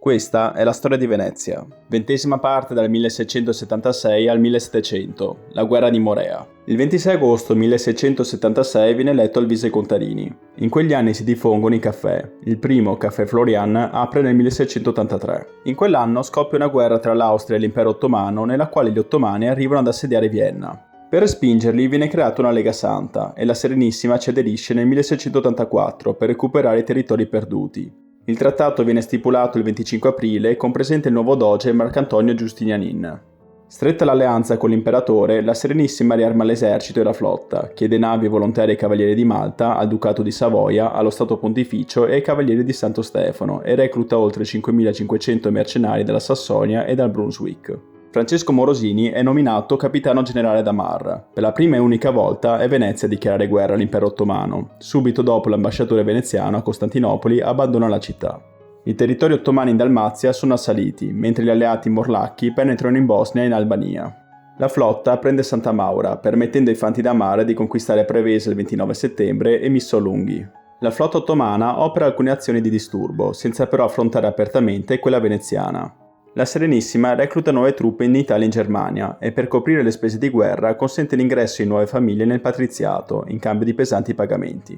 Questa è la storia di Venezia. Ventesima parte dal 1676 al 1700, la guerra di Morea. Il 26 agosto 1676 viene eletto al vicecontarini. In quegli anni si diffondono i caffè. Il primo, Caffè Florian, apre nel 1683. In quell'anno scoppia una guerra tra l'Austria e l'impero ottomano nella quale gli ottomani arrivano ad assediare Vienna. Per respingerli viene creata una Lega Santa e la Serenissima ci aderisce nel 1684 per recuperare i territori perduti. Il trattato viene stipulato il 25 aprile con presente il nuovo doge Marcantonio Giustinianin. Stretta l'alleanza con l'imperatore, la Serenissima riarma l'esercito e la flotta, chiede navi e volontari ai Cavalieri di Malta, al Ducato di Savoia, allo Stato Pontificio e ai Cavalieri di Santo Stefano e recluta oltre 5.500 mercenari dalla Sassonia e dal Brunswick. Francesco Morosini è nominato capitano generale da Mar. Per la prima e unica volta è Venezia a dichiarare guerra all'impero ottomano. Subito dopo l'ambasciatore veneziano a Costantinopoli abbandona la città. I territori ottomani in Dalmazia sono assaliti, mentre gli alleati morlacchi penetrano in Bosnia e in Albania. La flotta prende Santa Maura, permettendo ai fanti da mare di conquistare Prevesa il 29 settembre e Missolunghi. La flotta ottomana opera alcune azioni di disturbo, senza però affrontare apertamente quella veneziana. La Serenissima recluta nuove truppe in Italia e in Germania e per coprire le spese di guerra consente l'ingresso di nuove famiglie nel patriziato in cambio di pesanti pagamenti.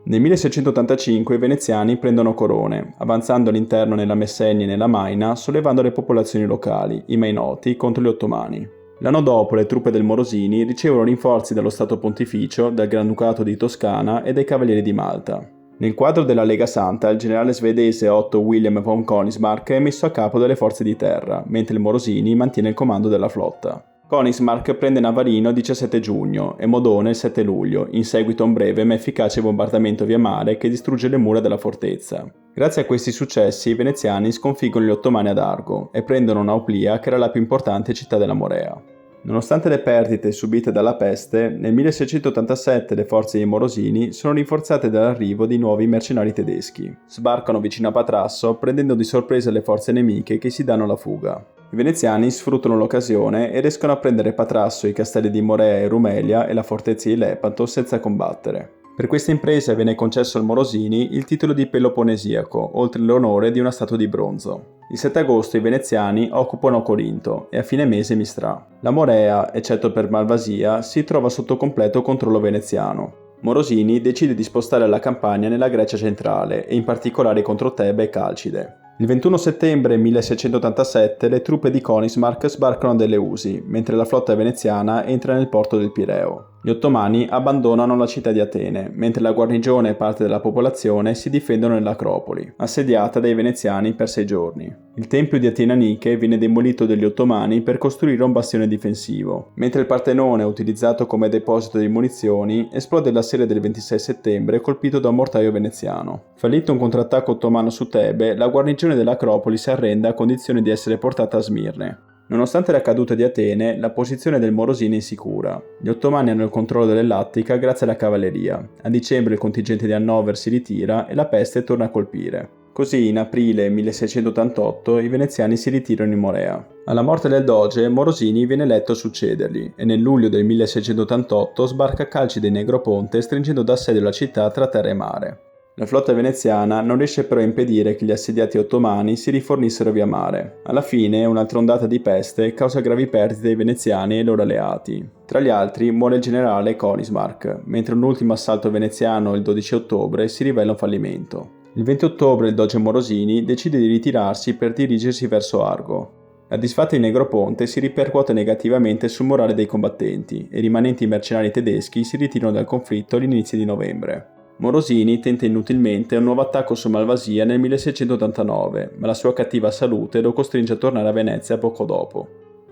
Nel 1685 i veneziani prendono Corone, avanzando all'interno nella Messenia e nella Maina, sollevando le popolazioni locali, i Mainoti, contro gli ottomani. L'anno dopo le truppe del Morosini ricevono rinforzi dallo Stato Pontificio, dal Granducato di Toscana e dai Cavalieri di Malta. Nel quadro della Lega Santa, il generale svedese Otto Wilhelm von Königsmarck è messo a capo delle forze di terra, mentre il Morosini mantiene il comando della flotta. Königsmarck prende Navarino il 17 giugno e Modone il 7 luglio, in seguito a un breve ma efficace bombardamento via mare che distrugge le mura della fortezza. Grazie a questi successi i veneziani sconfiggono gli ottomani ad Argo e prendono Nauplia, che era la più importante città della Morea. Nonostante le perdite subite dalla peste, nel 1687 le forze dei Morosini sono rinforzate dall'arrivo di nuovi mercenari tedeschi. Sbarcano vicino a Patrasso, prendendo di sorpresa le forze nemiche che si danno la fuga. I veneziani sfruttano l'occasione e riescono a prendere Patrasso, i castelli di Morea e Rumelia e la fortezza di Lepanto senza combattere. Per questa impresa viene concesso al Morosini il titolo di Peloponnesiaco, oltre l'onore di una statua di bronzo. Il 7 agosto i veneziani occupano Corinto e a fine mese Mistra. La Morea, eccetto per Malvasia, si trova sotto completo controllo veneziano. Morosini decide di spostare la campagna nella Grecia centrale e in particolare contro Tebe e Calcide. Il 21 settembre 1687 le truppe di Königsmarck sbarcano ad Eleusi, mentre la flotta veneziana entra nel porto del Pireo. Gli ottomani abbandonano la città di Atene, mentre la guarnigione e parte della popolazione si difendono nell'Acropoli, assediata dai veneziani per 6 giorni. Il tempio di Atena Nike viene demolito dagli ottomani per costruire un bastione difensivo, mentre il Partenone, utilizzato come deposito di munizioni, esplode la sera del 26 settembre colpito da un mortaio veneziano. Fallito un contrattacco ottomano su Tebe, la guarnigione dell'Acropoli si arrende a condizione di essere portata a Smirne. Nonostante la caduta di Atene, la posizione del Morosini è insicura. Gli ottomani hanno il controllo dell'Attica grazie alla cavalleria. A dicembre il contingente di Hannover si ritira e la peste torna a colpire. Così, in aprile 1688, i veneziani si ritirano in Morea. Alla morte del doge, Morosini viene eletto a succedergli e nel luglio del 1688 sbarca a Calcide in Negroponte, stringendo d'assedio la città tra terra e mare. La flotta veneziana non riesce però a impedire che gli assediati ottomani si rifornissero via mare. Alla fine, un'altra ondata di peste causa gravi perdite ai veneziani e ai loro alleati. Tra gli altri muore il generale Königsmarck, mentre un ultimo assalto veneziano il 12 ottobre si rivela un fallimento. Il 20 ottobre il doge Morosini decide di ritirarsi per dirigersi verso Argo. La disfatta di Negroponte si ripercuote negativamente sul morale dei combattenti e i rimanenti mercenari tedeschi si ritirano dal conflitto all'inizio di novembre. Morosini tenta inutilmente un nuovo attacco su Malvasia nel 1689, ma la sua cattiva salute lo costringe a tornare a Venezia poco dopo.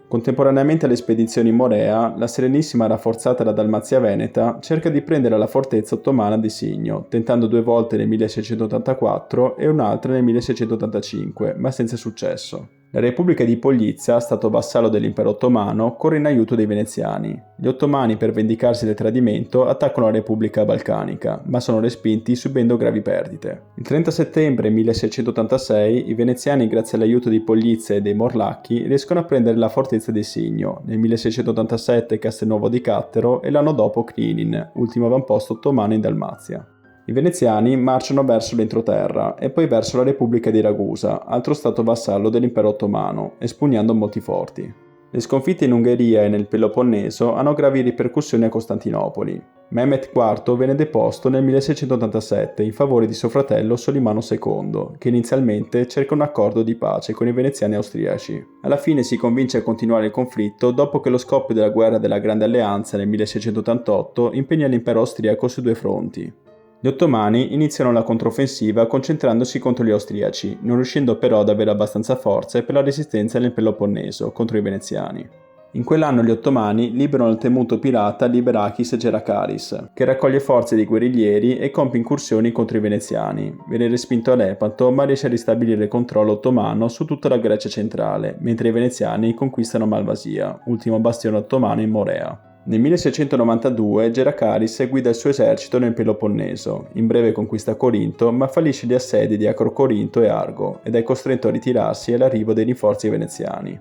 Contemporaneamente alle spedizioni in Morea, la Serenissima, rafforzata da Dalmazia Veneta, cerca di prendere la fortezza ottomana di Signo, tentando 2 volte nel 1684 e un'altra nel 1685, ma senza successo. La Repubblica di Poglizia, stato vassallo dell'impero ottomano, corre in aiuto dei veneziani. Gli ottomani, per vendicarsi del tradimento, attaccano la Repubblica Balcanica, ma sono respinti subendo gravi perdite. Il 30 settembre 1686 i veneziani, grazie all'aiuto di Poglizia e dei Morlacchi, riescono a prendere la fortezza di Signo, nel 1687 Castelnuovo di Cattero e l'anno dopo Crinin, ultimo avamposto ottomano in Dalmazia. I veneziani marciano verso l'entroterra e poi verso la Repubblica di Ragusa, altro stato vassallo dell'impero ottomano, espugnando molti forti. Le sconfitte in Ungheria e nel Peloponneso hanno gravi ripercussioni a Costantinopoli. Mehmet IV venne deposto nel 1687 in favore di suo fratello Solimano II, che inizialmente cerca un accordo di pace con i veneziani austriaci. Alla fine si convince a continuare il conflitto dopo che lo scoppio della guerra della Grande Alleanza nel 1688 impegna l'impero austriaco su due fronti. Gli ottomani iniziano la controffensiva concentrandosi contro gli austriaci, non riuscendo però ad avere abbastanza forze per la resistenza nel Peloponneso contro i veneziani. In quell'anno gli ottomani liberano il temuto pirata Liberakis Gerakaris, che raccoglie forze di guerriglieri e compie incursioni contro i veneziani. Viene respinto a Lepanto, ma riesce a ristabilire il controllo ottomano su tutta la Grecia centrale, mentre i veneziani conquistano Malvasia, ultimo bastione ottomano in Morea. Nel 1692 Gerakaris guida il suo esercito nel Peloponneso, in breve conquista Corinto, ma fallisce gli assedi di Acrocorinto e Argo ed è costretto a ritirarsi all'arrivo dei rinforzi veneziani.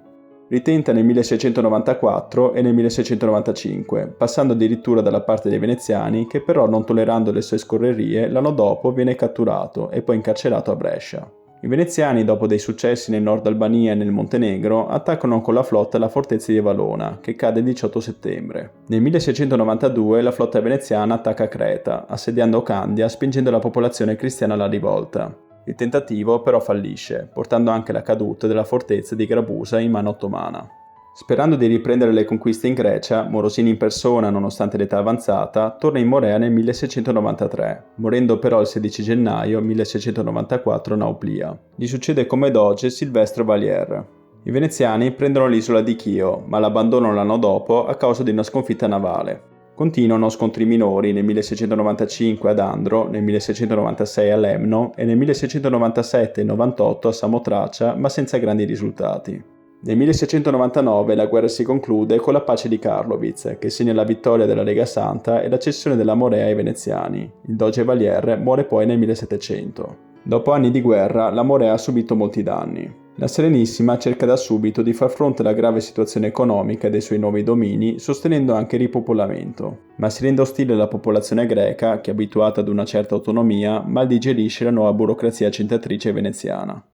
Ritenta nel 1694 e nel 1695, passando addirittura dalla parte dei veneziani che però, non tollerando le sue scorrerie, l'anno dopo viene catturato e poi incarcerato a Brescia. I veneziani, dopo dei successi nel nord Albania e nel Montenegro, attaccano con la flotta la fortezza di Valona, che cade il 18 settembre. Nel 1692 la flotta veneziana attacca Creta, assediando Candia, spingendo la popolazione cristiana alla rivolta. Il tentativo però fallisce, portando anche la caduta della fortezza di Grabusa in mano ottomana. Sperando di riprendere le conquiste in Grecia, Morosini in persona, nonostante l'età avanzata, torna in Morea nel 1693, morendo però il 16 gennaio 1694 a Nauplia. Gli succede come doge Silvestro Valier. I veneziani prendono l'isola di Chio, ma l'abbandonano l'anno dopo a causa di una sconfitta navale. Continuano scontri minori nel 1695 ad Andro, nel 1696 a Lemno e nel 1697 e 98 a Samotracia, ma senza grandi risultati. Nel 1699 la guerra si conclude con la pace di Karlovic, che segna la vittoria della Lega Santa e la cessione della Morea ai veneziani. Il doge Valier muore poi nel 1700. Dopo anni di guerra, la Morea ha subito molti danni. La Serenissima cerca da subito di far fronte alla grave situazione economica dei suoi nuovi domini, sostenendo anche il ripopolamento. Ma si rende ostile alla popolazione greca, che è abituata ad una certa autonomia, mal digerisce la nuova burocrazia centratrice veneziana.